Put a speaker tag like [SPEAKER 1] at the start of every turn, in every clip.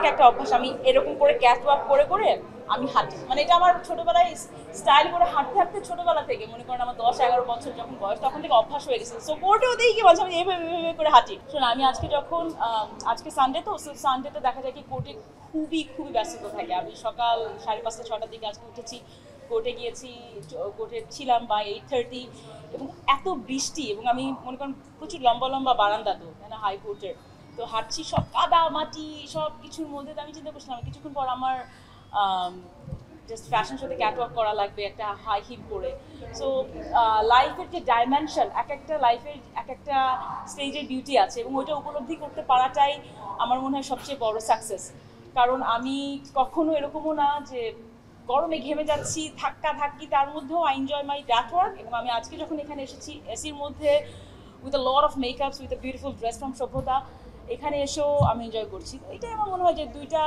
[SPEAKER 1] থেকে একটা অভ্যাস, আমি এরকম করে ক্যাট ওয়াক করে করে আমি হাঁটি, মানে এটা আমার ছোটবেলায় স্টাইল করে হাঁটতে হাঁটতে ছোটবেলা থেকে, মনে করেন আমার 10-11 বছর যখন বয়স তখন থেকে অভ্যাস হয়ে গেছে। সো কোর্টেও দেখি কি বলছে আমি এইভাবে করে হাঁটি। শোনো, আমি আজকে যখন আজকে সানডে, তো সানডেতে দেখা যায় কি কোর্টে খুবই ব্যস্ততা থাকে। আমি সকাল 5:30-6টার দিকে আজকে উঠেছি, কোর্টে গিয়েছি, কোর্টে ছিলাম বা 8:30, এবং এত বৃষ্টি, এবং আমি মনে করেন প্রচুর লম্বা বারান্দা, তো তাই না, হাইকোর্টের, তো হাঁটছি সব কাদা মাটি সব কিছুর মধ্যে। আমি চিন্তা করছিলাম কিছুক্ষণ পর আমার জাস্ট ফ্যাশন শোতে ক্যাটওয়াক করা লাগবে একটা হাই হিল পরে। সো লাইফের যে ডাইমেনশন, একটা লাইফের একটা স্টেজের বিউটি আছে, এবং ওইটা উপলব্ধি করতে পারাটাই আমার মনে হয় সবচেয়ে বড় সাকসেস। কারণ আমি কখনো এরকমও না যে গরমে ঘেমে যাচ্ছি ধাক্কি, তার মধ্যেও আই এনজয় মাই ক্যাটওয়াক। এবং আমি আজকে যখন এখানে এসেছি এসির মধ্যে with a lot of makeups, with a beautiful dress from Sabhyata, এখানে এসেও আমি এনজয় করছি। এটাই আমার মনে হয় যে দুইটা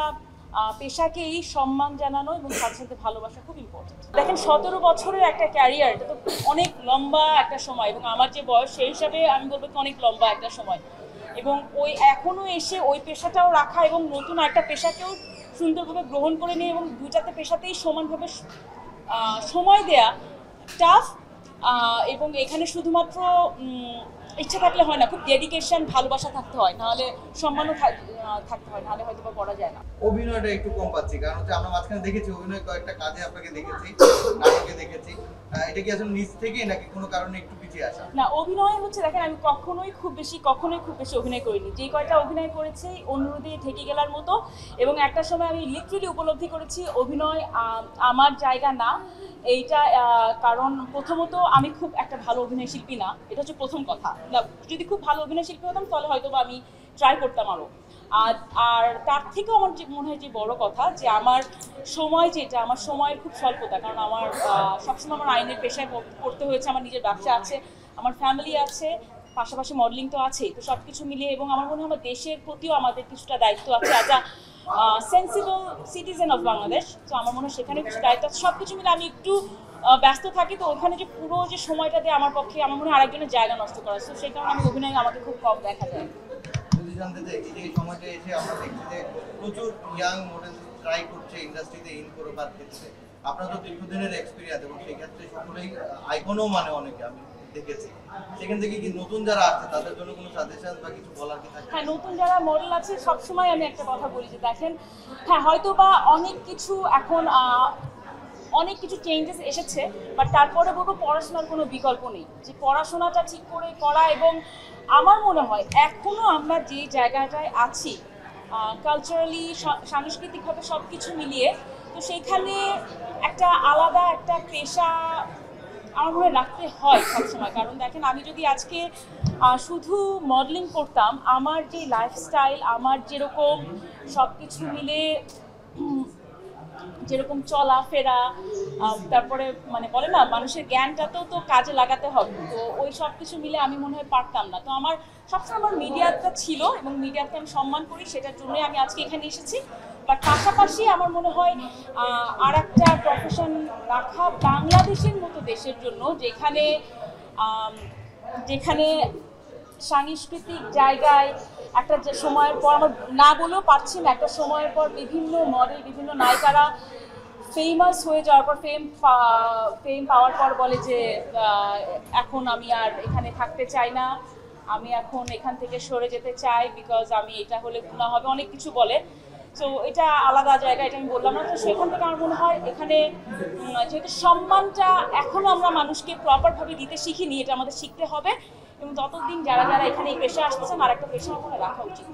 [SPEAKER 1] পেশাকেই সম্মান জানানো এবং সাথে সাথে ভালোবাসা খুব ইম্পর্টেন্ট। দেখেন 17 বছরের একটা ক্যারিয়ার, এটা তো অনেক লম্বা একটা সময়, এবং আমার যে বয়স সেই হিসাবে আমি বলবো কি অনেক লম্বা একটা সময়। এবং ওই এখনো এসে ওই পেশাটাও রাখা এবং নতুন একটা পেশাকেও সুন্দরভাবে গ্রহণ করে নিয়ে এবং দুইটাতে পেশাতেই সমানভাবে সময় দেয়া টাফ। এবং এখানে শুধুমাত্র ইচ্ছা থাকলে হয় না, খুব ডেডিকেশন ভালোবাসা থাকতে হয়, নাহলে সম্মানও থাকতে হয়, নাহলে হয়তো বা করা যায় না।
[SPEAKER 2] অভিনয়টা একটু কম পাচ্ছি, কারণ হচ্ছে আমরা মাঝখানে দেখেছি অভিনয় কয়েকটা কাজে আপনাকে দেখেছি, নাটকে দেখেছি। এটা কি আসলে নিজ থেকে নাকি কোনো কারণে একটু পিছিয়ে আসা?
[SPEAKER 1] না, অভিনয় হচ্ছে, দেখেন আমি কখনোই খুব বেশি অভিনয় করিনি। যে কয়টা অভিনয় করেছি অনুরোধে ঠেকে গেলার মতো, এবং একটা সময় আমি লিটারালি উপলব্ধি করেছি অভিনয় আমার জায়গা না। এইটা কারণ প্রথমত আমি খুব একটা ভালো অভিনয় শিল্পী না, এটা হচ্ছে প্রথম কথা। যদি খুব ভালো অভিনয় শিল্পী হতাম তাহলে হয়তো বা আমি ট্রাই করতাম আরও। আর তার থেকেও আমার মনে হয় যে বড় কথা যে আমার সময়, যেটা আমার সময়ের খুব স্বল্পতা। কারণ আমার সবসময় আমার আইনের পেশায় পড়তে হয়েছে, আমার নিজের ব্যবসা আছে, আমার ফ্যামিলি আছে, পাশাপাশি মডেলিং তো আছেই। তো সব কিছু মিলিয়ে, এবং আমার মনে হয় আমার দেশের প্রতিও আমাদের কিছুটা দায়িত্ব আছে as a sensible citizen of Bangladesh. তো আমার মনে হয় সেখানে কিছু দায়িত্ব আছে। সব কিছু মিলে আমি একটু ব্যস্ত থাকি, তো ওখানে যে পুরো যে সময়টা দিয়ে আমার পক্ষে আমার মনে হয় আরেকজনের জায়গা নষ্ট করা, তো সেই কারণে আমি অভিনয় আমাকে খুব কম দেখা যায়।
[SPEAKER 2] যদি জানতে চাই, এই সময়টা এসে আমরা দেখছি যে প্রচুর ইয়াং মডেল ট্রাই করছে ইন্ডাস্ট্রিতে ইন করবার ক্ষেত্রে। আপনার তো দীর্ঘদিনের এক্সপিরিয়েন্স, এবং সেই ক্ষেত্রে সকলেই আইকনও মানে অনেকে আমি দেখেছি। সেখান থেকে কি নতুন যারা আছে তাদের জন্য কোনো সাজেশন বা কিছু বলার কি থাকে?
[SPEAKER 1] হ্যাঁ, নতুন যারা মডেল আছে সবসময় আমি একটা কথা বলি যে দেখেন, হ্যাঁ হয়তো বা অনেক কিছু এখন অনেক কিছু চেঞ্জেস এসেছে, বাট তারপরে বলবো পড়াশোনার কোনো বিকল্প নেই। যে পড়াশোনাটা ঠিক করে করা, এবং আমার মনে হয় এখনও আমরা যে জায়গাটায় আছি কালচারালি সাংস্কৃতিকভাবে সব কিছু মিলিয়ে, তো সেইখানে একটা আলাদা একটা পেশা আমার মনে হয় রাখতে হয় সবসময়। কারণ দেখেন, আমি যদি আজকে শুধু মডেলিং করতাম, আমার যে লাইফস্টাইল, আমার যেরকম সব কিছু মিলে যেরকম চলাফেরা, তারপরে মানে বলে না মানুষের জ্ঞানটাতেও তো কাজে লাগাতে হবে, তো ওই সব কিছু মিলে আমি মনে হয় পারতাম না। তো আমার সবসময় আমার মিডিয়াটা ছিল, এবং মিডিয়াকে আমি সম্মান করি, সেটার জন্যই আমি আজকে এখানে এসেছি। বাট পাশাপাশি আমার মনে হয় আর একটা প্রফেশন রাখা বাংলাদেশের মতো দেশের জন্য, যেখানে সাংস্কৃতিক জায়গায় একটা যে সময়ের পর, আমার না বলেও পারছি না, একটা সময়ের পর বিভিন্ন মডেল, বিভিন্ন নায়িকারা ফেমাস হয়ে যাওয়ার পর, ফেম পাওয়ার পর বলে যে এখন আমি আর এখানে থাকতে চাই না, আমি এখন এখান থেকে সরে যেতে চাই, বিকজ আমি এটা হলে গুনাহ হবে, অনেক কিছু বলে। তো এটা আলাদা জায়গা, এটা আমি বললাম না। তো সেখান থেকে আমার মনে হয় এখানে যেহেতু সম্মানটা এখনও আমরা মানুষকে প্রপারভাবে দিতে শিখিনি, এটা আমাদের শিখতে হবে, এবং ততদিন যারা এখানে এই পেশা আসতেছেন আর একটা পেশা আমার রাখা উচিত।